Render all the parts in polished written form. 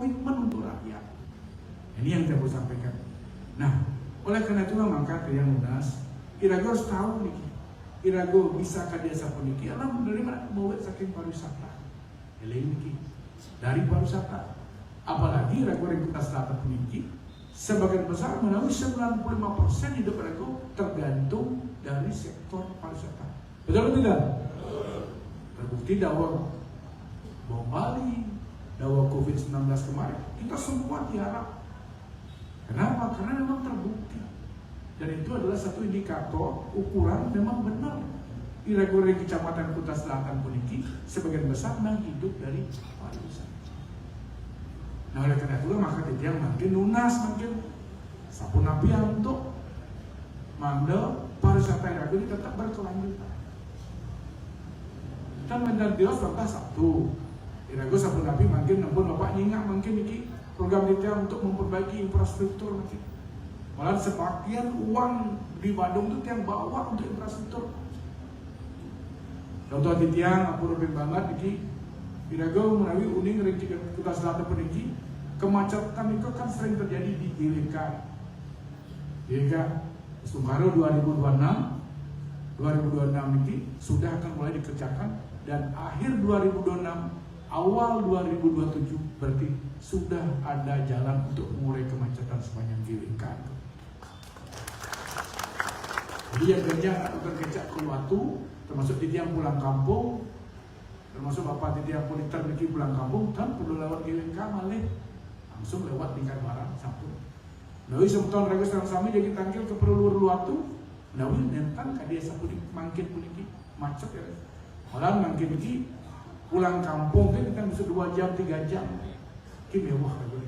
komitmen untuk rakyat. Ini yang saya mau sampaikan. Nah, oleh karena itulah maka yang lunas, Irago harus tahu nih, Irago bisa kadiasa puniki, alam dari mana mau saking pariwisata, ini dari pariwisata. Apalagi Irago Rengkutas Selatan puniki, sebagian besar melalui 95% hidup Irago tergantung dari sektor pariwisata. Betul tidak? Terbukti bahwa Bali, bahwa COVID-19 kemarin, kita semua tiarap. Kenapa? Karena memang terbukti. Dan itu adalah satu indikator, ukuran memang benar. Irago Kecamatan Kuta Selatan puniki sebagian besar memang hidup dari pariwisata. Nah oleh karena itu maka dia makin lunas, makin sapu napian untuk mandel pariwisata Irago ini tetap berkelanjutan. Kita menjadi Dios contoh satu, Irago sapu napi makin nampun bapak nyingak makin iki program kita untuk memperbaiki infrastruktur nanti. Malah sebagian uang di Badung itu yang bawa untuk infrastruktur. Contoh di tiang, aku lebih banget iki, Irago menawi uning Ringki Kuta Selatan peninggi, kemacetan itu kan sering terjadi di GWK. GWK Sungkaro 2026 ini sudah akan mulai dikerjakan dan akhir 2026 awal 2027 berarti sudah ada jalan untuk mengurai kemacetan sepanjang GWK. Jadi yang kerja akan kecak ke Watu, termasuk di tiang pulang kampung, termasuk bapak di tiang politer pergi pulang kampung, kan perlu lewat GWK malah langsung lewat tingkat barang satu. Nawi sebutan Irago Serang Sami jadi tangkil ke perlu Watu, nawi nentan kadia sapudik mangkin puniki macet ya. Malah mangkin iki pulang kampung kan kita bisa 2 jam 3 jam. Ini mewah Irago.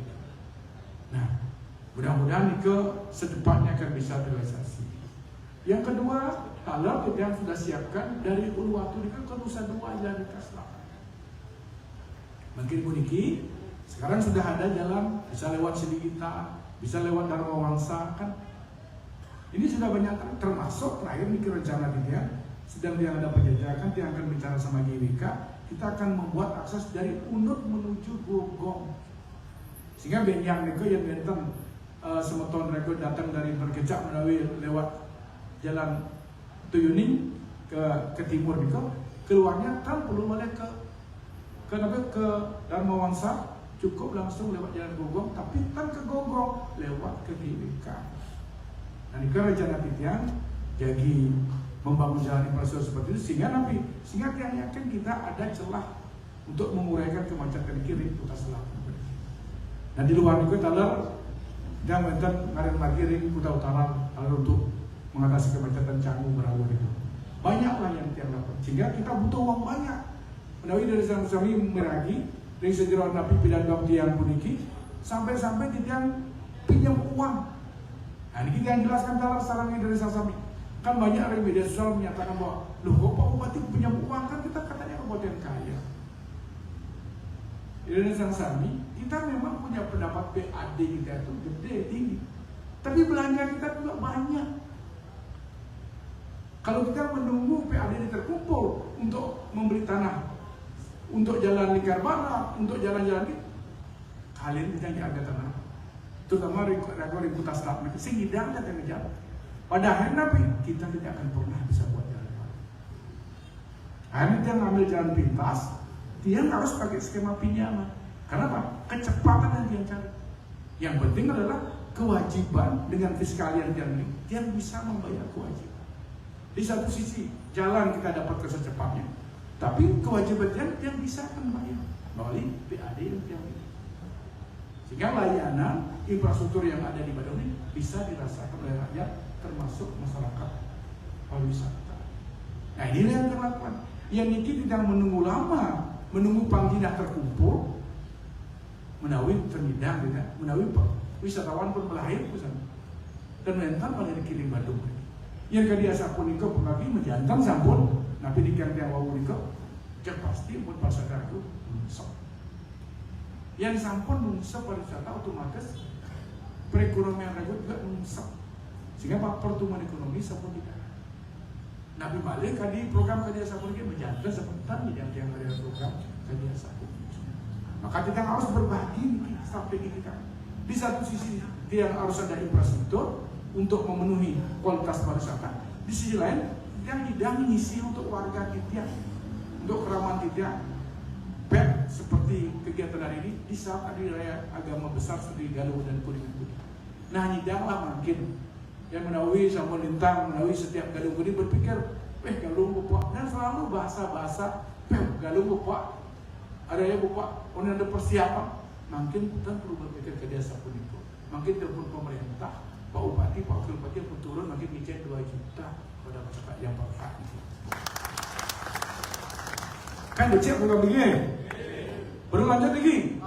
Nah, mudah-mudahan ke secepatnya akan bisa realisasi. Yang kedua, kalau kita yang sudah siapkan dari Uluwatu ini kan ke Nusa Dua jalan di Selatan. Makin puniki, sekarang sudah ada jalan bisa lewat Siligita, bisa lewat Dharma Wangsa kan. Ini sudah banyak termasuk terakhir nih rencana dia sedang dia ada penjajakan dia akan bicara sama GWK. Kita akan membuat akses dari Unut menuju Gogong. Sehingga yang itu yang benten semeton Irago datang dari Berkecak melalui lewat jalan Tuyuning ke timur itu keluarnya kan perlu balik ke Dharma Wangsa, cukup langsung lewat jalan Gogong, tapi kan ke Gogong lewat ke GWK. Nah ini kan rencana Titian jadi membangun jalan infrastruktur seperti itu sehingga tiang yakin kita ada celah untuk menguraikan kemacetan kiri Kuta Selatan. Nah di luar itu talar dan menten ngaran margiring Kuta Utara talar untuk mengatasi kemacetan Canggu Merawon itu. Banyaklah yang tiang dapat sehingga kita butuh uang banyak. Menawi dari Sami Meragi dari sejarah Nabi Pidan Bang tiang puniki sampai tiang pinjam uang. Nah ini kita yang jelaskan talar sarangnya dari Sami. Kan banyak dari media sosial menyatakan bahwa loh kok Pak Bupati punya uang, kan kita katanya kabupaten kaya. Di Desa Sami kita memang punya pendapat PAD kita itu gede tinggi, tapi belanja kita juga banyak. Kalau kita menunggu PAD ini terkumpul untuk membeli tanah, untuk jalan lingkar barat, untuk jalan-jalan ini, kalian bisa ada tanah, terutama Irago Kuta Selatan itu sing hidang dan ngejar. Padahal Nabi kita tidak akan pernah bisa buat jalan baru. Akhirnya dia ngambil jalan pintas, dia harus pakai skema pinjaman. Kenapa? Kecepatan yang dia cari. Yang penting adalah kewajiban dengan fiskalian dia bisa membayar kewajiban. Di satu sisi jalan kita dapat secepatnya, tapi kewajiban dia bisa membayar melalui PAD yang ini. Sehingga layanan infrastruktur yang ada di Badung ini bisa dirasakan oleh rakyat, termasuk masyarakat pariwisata. Nah inilah yang terlakukan. Yang ini tidak menunggu lama, menunggu panggilan terkumpul, menawi terhidang, menawi wisatawan pun melahir pesan dan mental pada dikirim Badung. Yang kadi asa puniko pengagi menjantan sampun, nabi dikang-kang wau puniko, cek pasti pun pasar aku sok. Yang sampun nungsep pariwisata otomatis perekonomian Irago juga nungsep. Sehingga pertumbuhan ekonomi sampun tidak. Nabi balik kadi program kadi asa puniki menjantan sebentar yang ada program kadi asa puniki. Maka kita harus berbagi strategi kita. Di satu sisi dia harus ada infrastruktur untuk memenuhi kualitas pariwisata. Di sisi lain yang hidangi misi untuk warga Titian, untuk keramat Titian. Seperti kegiatan hari ini di saat hari raya agama besar seperti Galuh dan Kuningan Putih. Nah, hidanglah makin yang menawi sama lintang, menawi setiap Galuh Kuning berpikir, Galuh Bapak, dan selalu bahasa-bahasa Galuh Bapak, ada ya Bapak, orang ada persiapan, makin kita perlu berpikir ke desa pun itu. Makin telepon pemerintah, Pak Bupati, Pak Wakil Bupati pun turun, makin micet 2 juta pada masyarakat yang berhak itu. Kan becek program begini, baru lanjut lagi.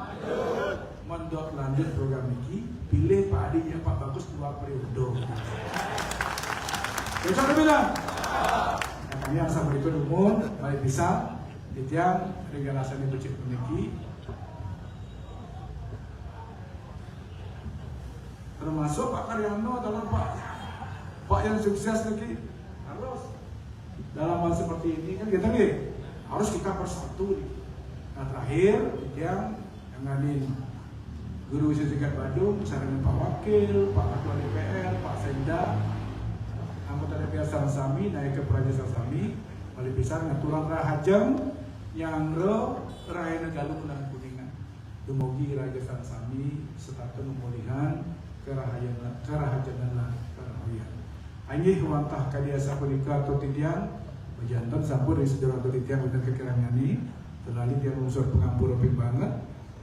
Mendot lanjut program ini, pilih Pak Adinya Pak Bagus 2 periode. Besok ada bilang. Kami yang sama berikut umum, balik bisa, Titian, regalasi ini becek memiliki. Termasuk Pak Karyono adalah Pak yang sukses lagi. Harus dalam hal seperti ini kan kita nih harus kita bersatu nih. Nah terakhir yang ngadain Guru Wisata Badung bersama dengan Pak Wakil, Pak Ketua DPR, Pak Senda, anggota DPR Sarsami, naik ke Praja Sarsami, balik bisa ngaturan rahajam yang Rahayana Galuh dan Kuningan. Dumugi Raja Sarsami serta pemulihan kerahajanan lah kerahayan. Anjih wantah kadiasa punika atau Titian berjantan sampur dari sejarah atau Titian dengan kekirangan ini terlalu dia unsur pengampur banget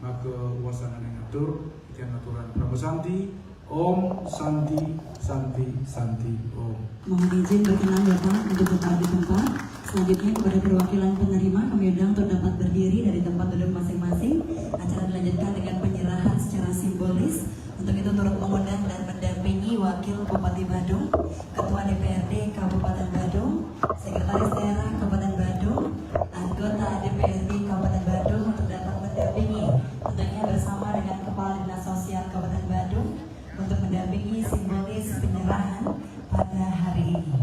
maka wasana yang ngatur Titian aturan Prabu Santi Om Santi Santi Santi Om. Mohon izin berkenan Bapak untuk tetap di tempat. Selanjutnya kepada perwakilan penerima kami undang untuk dapat berdiri dari tempat duduk masing-masing. Acara dilanjutkan dengan penyerahan secara simbolis. Untuk itu turut mengundang dan mendampingi Wakil Bupati Badung, Ketua DPRD Kabupaten Badung, Sekretaris Daerah Kabupaten Badung, anggota DPRD Kabupaten Badung untuk dapat mendampingi tentunya bersama dengan Kepala Dinas Sosial Kabupaten Badung untuk mendampingi simbolis penyerahan pada hari ini.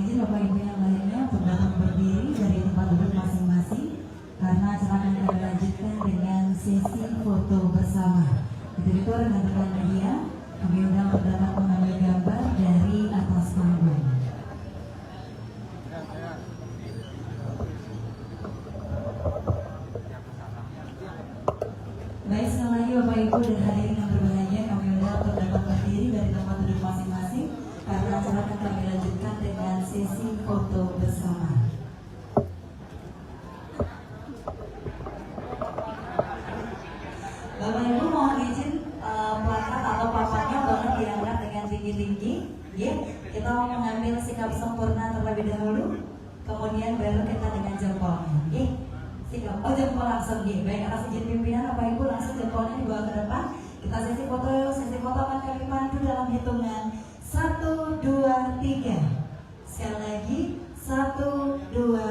izin Bapak Ibu yang lainnya untuk datang berdiri dari tempat duduk masing-masing karena acara akan kami lanjutkan dengan sesi foto bersama. Itu rekan-rekan media, kami undang untuk dapat mengambil gambar dari atas panggung. Baik, sekali lagi Bapak Ibu dan hadirin yang berbahagia, kami undang untuk dapat berdiri dari tempat duduk masing-masing karena acara akan kami lanjutkan dengan sesi foto bersama. Bapak Ibu mohon izin plakat atau papannya boleh diangkat dengan tinggi-tinggi. Ya, kita mau mengambil sikap sempurna terlebih dahulu, kemudian baru kita dengan jempolnya. Ya, sikap. Oh, jempol langsung. Ya, baik, atas izin pimpinan Bapak Ibu langsung jempolnya dibawa ke depan. Kita sesi foto akan kami pandu dalam hitungan 1, 2, 3. Sekali lagi 1, 2,